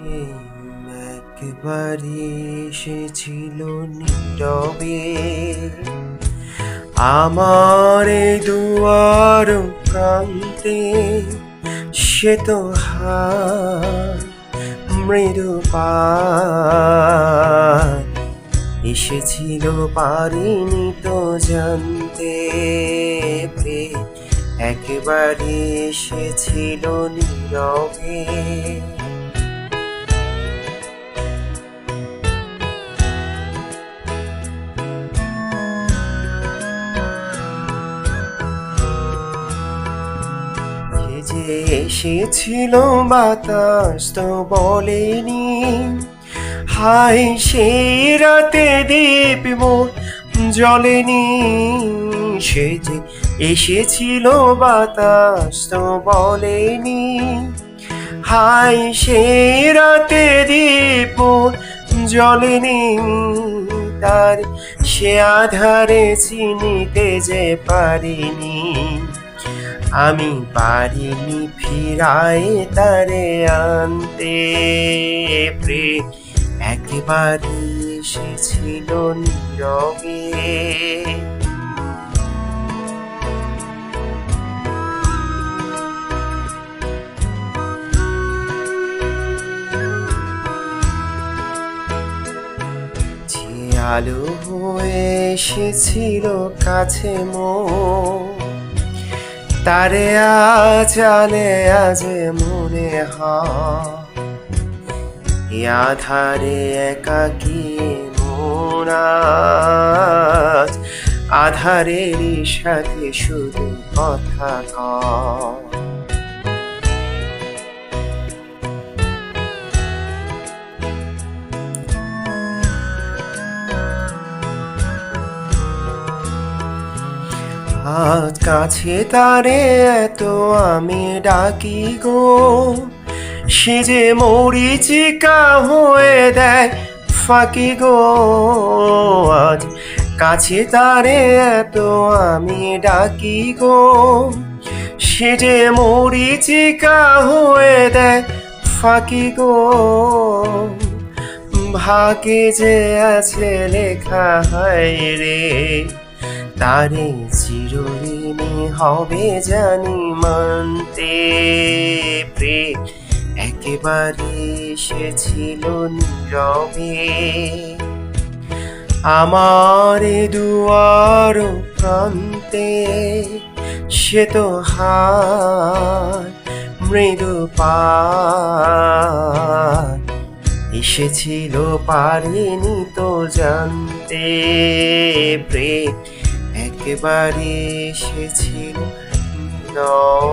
প্রেম একবারে এসেছিল নীরবে আমার এই দুয়ার প্রান্তে, সে তো হায় মৃদু পায় এসেছিল, পারিনি তো জানতে। প্রেম একেবারে এসেছিল নীরবে। যে এসেছিল বাতাস তো বলেনি, হায় সেই রাতে দীপ মোর জ্বলেনি। সে যে এসেছিল বাতাস তো বলেনি, হায় সেই রাতে দীপ মোর জ্বলেনি। তার সে আধারে চিনিতে যে পারিনি, আমি পারিনি ফিরায় তারে আনতে। প্রেম একেবারে এসেছিল নীরবে। যে আলো হয়ে এসেছিল কাছে মোর, তারে আজালে আজ মনে হয় আধারে একাকী মন আজ আধারের সাথে শুধু কথা কয়। আজ কাছে তারে এত আমি ডাকি গো, সে যে মরিচিকা হয়ে দেয় ফাঁকি গো। আজ কাছে তারে এত আমি ডাকি গো, সে যে মরিচিকা হয়ে দেয় ফাঁকি গো। ভাগে যে আছে লেখা হায় রে, তারে চিরঋণী হবে জানি মানতে। প্রেম একেবারে এসেছিল নীরবে আমার দুয়ার প্রান্তে, সে তো হায় মৃদু পায় এসেছিল, পারিনি তো জানতে। প্রেম একেবারে এসেছিল নীরবে।